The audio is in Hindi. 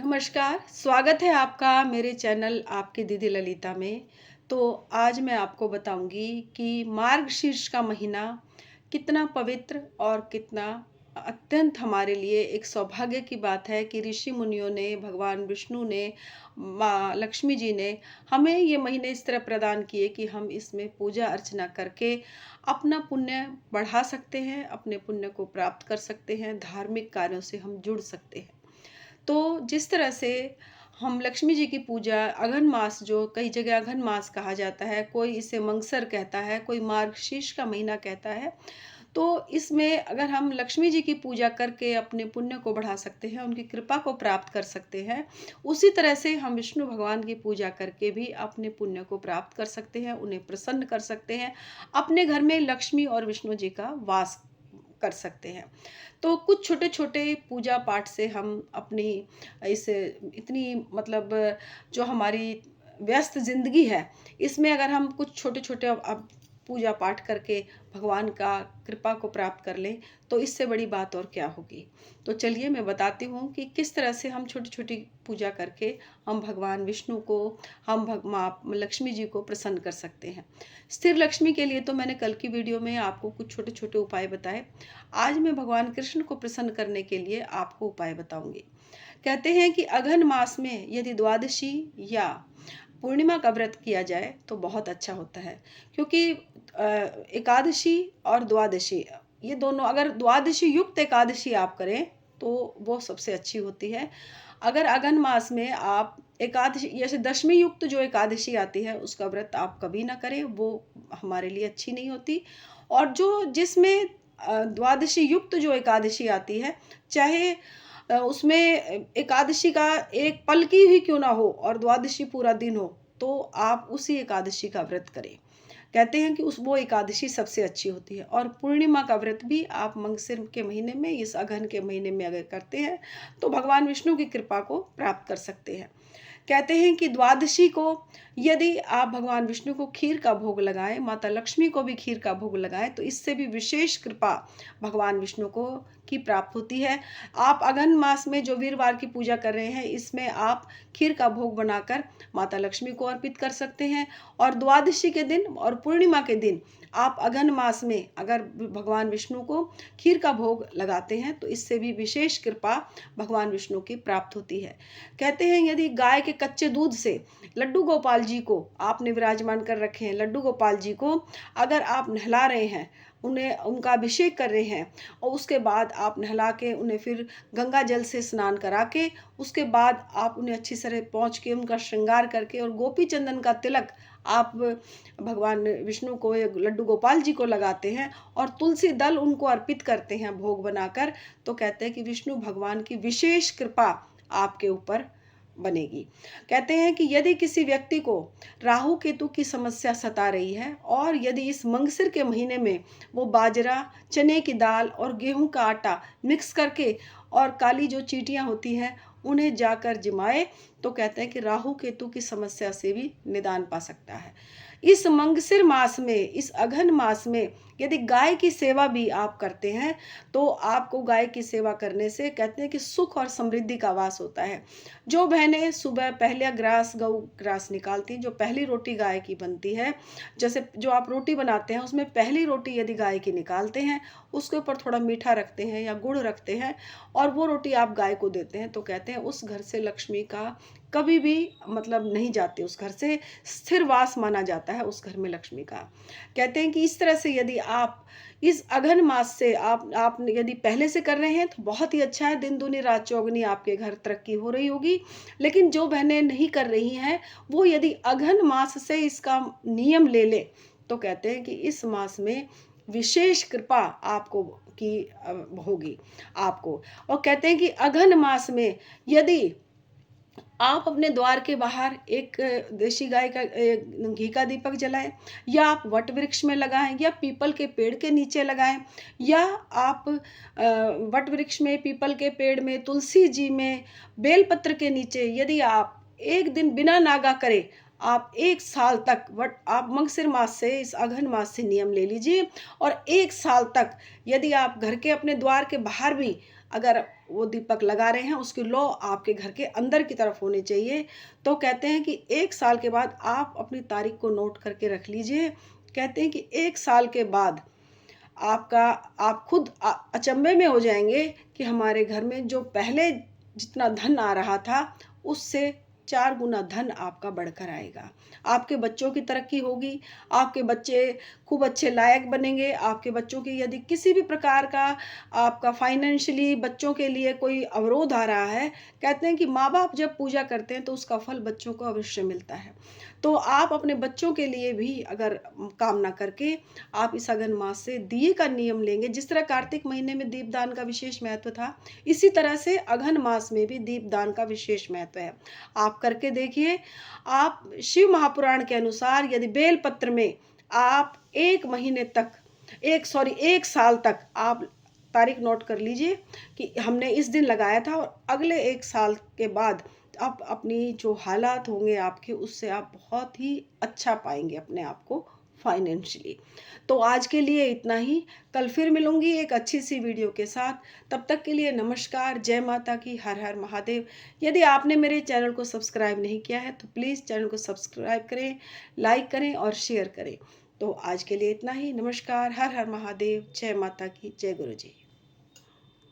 नमस्कार, स्वागत है आपका मेरे चैनल आपकी दीदी ललिता में। तो आज मैं आपको बताऊंगी कि मार्गशीर्ष का महीना कितना पवित्र और कितना अत्यंत हमारे लिए एक सौभाग्य की बात है कि ऋषि मुनियों ने, भगवान विष्णु ने, माँ लक्ष्मी जी ने हमें ये महीने इस तरह प्रदान किए कि हम इसमें पूजा अर्चना करके अपना पुण्य बढ़ा सकते हैं, अपने पुण्य को प्राप्त कर सकते हैं, धार्मिक कार्यों से हम जुड़ सकते हैं। तो जिस तरह से हम लक्ष्मी जी की पूजा अघन मास, जो कई जगह अघन मास कहा जाता है, कोई इसे मंगसर कहता है, कोई मार्गशीर्ष का महीना कहता है। तो इसमें अगर हम लक्ष्मी जी की पूजा करके अपने पुण्य को बढ़ा सकते हैं, उनकी कृपा को प्राप्त कर सकते हैं, उसी तरह से हम विष्णु भगवान की पूजा करके भी अपने पुण्य को प्राप्त कर सकते हैं, उन्हें प्रसन्न कर सकते हैं, अपने घर में लक्ष्मी और विष्णु जी का वास कर सकते हैं। तो कुछ छोटे-छोटे पूजा पाठ से हम अपनी इस इतनी मतलब जो हमारी व्यस्त ज़िंदगी है, इसमें अगर हम कुछ छोटे-छोटे अब पूजा पाठ करके भगवान का कृपा को प्राप्त कर लें, तो इससे बड़ी बात और क्या होगी। तो चलिए मैं बताती हूँ कि किस तरह से हम छोटी-छोटी पूजा करके हम भगवान विष्णु को, हम माँ लक्ष्मी जी को प्रसन्न कर सकते हैं। स्थिर लक्ष्मी के लिए तो मैंने कल की वीडियो में आपको कुछ छोटे-छोटे उपाय बताए। आज मैं भगवान कृष्ण को प्रसन्न करने के लिए आपको उपाय बताऊंगी। कहते हैं कि अघन मास में यदि द्वादशी या पूर्णिमा का व्रत किया जाए तो बहुत अच्छा होता है, क्योंकि एकादशी और द्वादशी, ये दोनों, अगर द्वादशी युक्त एकादशी आप करें तो वो सबसे अच्छी होती है। अगर अघन मास में आप एकादशी जैसे दशमी युक्त जो एकादशी आती है उसका व्रत आप कभी ना करें, वो हमारे लिए अच्छी नहीं होती। और जो जिसमें द्वादशी युक्त जो एकादशी आती है, चाहे उसमें एकादशी का एक पल की ही क्यों ना हो और द्वादशी पूरा दिन हो, तो आप उसी एकादशी का व्रत करें। कहते हैं कि उस वो एकादशी सबसे अच्छी होती है। और पूर्णिमा का व्रत भी आप मंगसिर के महीने में, इस अघन के महीने में अगर करते हैं तो भगवान विष्णु की कृपा को प्राप्त कर सकते हैं। कहते हैं कि द्वादशी को यदि आप भगवान विष्णु को खीर का भोग लगाएं, माता लक्ष्मी को भी खीर का भोग लगाएं, तो इससे भी विशेष कृपा भगवान विष्णु को की प्राप्त होती है। आप अघन मास में जो वीरवार की पूजा कर रहे हैं, इसमें आप खीर का भोग बनाकर माता लक्ष्मी को अर्पित कर सकते हैं। और द्वादशी के दिन और पूर्णिमा के दिन आप अघन मास में अगर भगवान विष्णु को खीर का भोग लगाते हैं तो इससे भी विशेष कृपा भगवान विष्णु की प्राप्त होती है। कहते हैं यदि गाय के कच्चे दूध से लड्डू गोपाल जी को आपने विराजमान कर रखे हैं, लड्डू गोपाल जी को अगर आप नहला रहे हैं, उन्हें उनका अभिषेक कर रहे हैं, और उसके बाद आप नहला के उन्हें फिर गंगा जल से स्नान करा के, उसके बाद आप उन्हें अच्छी तरह पहुँच के उनका श्रृंगार करके और गोपी चंदन का तिलक आप भगवान विष्णु को, लड्डू गोपाल जी को लगाते हैं और तुलसी दल उनको अर्पित करते हैं भोग बनाकर, तो कहते हैं कि विष्णु भगवान की विशेष कृपा आपके ऊपर बनेगी। कहते हैं कि यदि किसी व्यक्ति को राहु केतु की समस्या सता रही है और यदि इस मंगसिर के महीने में वो बाजरा, चने की दाल और गेहूं का आटा मिक्स करके और काली जो चींटियां होती हैं उन्हें जाकर जिमाए, तो कहते हैं कि राहु केतु की समस्या से भी निदान पा सकता है। इस मंगसिर मास में, इस अघन मास में यदि गाय की सेवा भी आप करते हैं तो आपको गाय की सेवा करने से कहते हैं कि सुख और समृद्धि का वास होता है। जो बहनें सुबह पहले ग्रास, गऊ ग्रास निकालती हैं, जो पहली रोटी गाय की बनती है, जैसे जो आप रोटी बनाते हैं उसमें पहली रोटी यदि गाय की निकालते हैं, उसके ऊपर थोड़ा मीठा रखते हैं या गुड़ रखते हैं और वो रोटी आप गाय को देते हैं, तो कहते हैं उस घर से लक्ष्मी का कभी भी मतलब नहीं जाते, उस घर से स्थिर वास माना जाता है उस घर में लक्ष्मी का। कहते हैं कि इस तरह से यदि आप इस अघन मास से आप यदि पहले से कर रहे हैं तो बहुत ही अच्छा है, दिन दूनी रात चौगनी आपके घर तरक्की हो रही होगी। लेकिन जो बहनें नहीं कर रही हैं वो यदि अघन मास से इसका नियम ले ले, तो कहते हैं कि इस मास में विशेष कृपा आपको की होगी आपको। और कहते हैं कि अघन मास में यदि आप अपने द्वार के बाहर एक देशी गाय का घी का दीपक जलाएं, या आप वट वृक्ष में लगाएं, या पीपल के पेड़ के नीचे लगाएं, या आप वट वृक्ष में, पीपल के पेड़ में, तुलसी जी में, बेलपत्र के नीचे यदि आप एक दिन बिना नागा करे आप एक साल तक, वट आप मंगसिर मास से, इस अघन मास से नियम ले लीजिए और एक साल तक यदि आप घर के अपने द्वार के बाहर भी अगर वो दीपक लगा रहे हैं उसकी लौ आपके घर के अंदर की तरफ होनी चाहिए। तो कहते हैं कि 1 साल के बाद आप अपनी तारीख को नोट करके रख लीजिए। कहते हैं कि 1 साल के बाद आपका आप खुद अचंभे में हो जाएंगे कि हमारे घर में जो पहले जितना धन आ रहा था उससे 4 गुना धन आपका बढ़कर आएगा। आपके बच्चों की तरक्की होगी, आपके बच्चे खूब अच्छे लायक बनेंगे। आपके बच्चों की यदि किसी भी प्रकार का आपका फाइनेंशियली बच्चों के लिए कोई अवरोध आ रहा है, कहते हैं कि माँ बाप जब पूजा करते हैं तो उसका फल बच्चों को अवश्य मिलता है। तो आप अपने बच्चों के लिए भी अगर कामना करके आप इस अगन मास से दिए का नियम लेंगे, जिस तरह कार्तिक महीने में दीपदान का विशेष महत्व था, इसी तरह से अगन मास में भी दीपदान का विशेष महत्व है। आप करके देखिए। आप शिव महापुराण के अनुसार यदि बेलपत्र में आप 1 महीने तक 1 साल तक आप तारीख नोट कर लीजिए कि हमने इस दिन लगाया था, और अगले 1 साल के बाद आप अपनी जो हालात होंगे आपके, उससे आप बहुत ही अच्छा पाएंगे अपने आप को फाइनेंशियली। तो आज के लिए इतना ही। कल फिर मिलूंगी एक अच्छी सी वीडियो के साथ। तब तक के लिए नमस्कार, जय माता की, हर हर महादेव। यदि आपने मेरे चैनल को सब्सक्राइब नहीं किया है तो प्लीज़ चैनल को सब्सक्राइब करें, लाइक करें और शेयर करें। तो आज के लिए इतना ही। नमस्कार, हर हर महादेव, जय माता की, जय गुरु जी।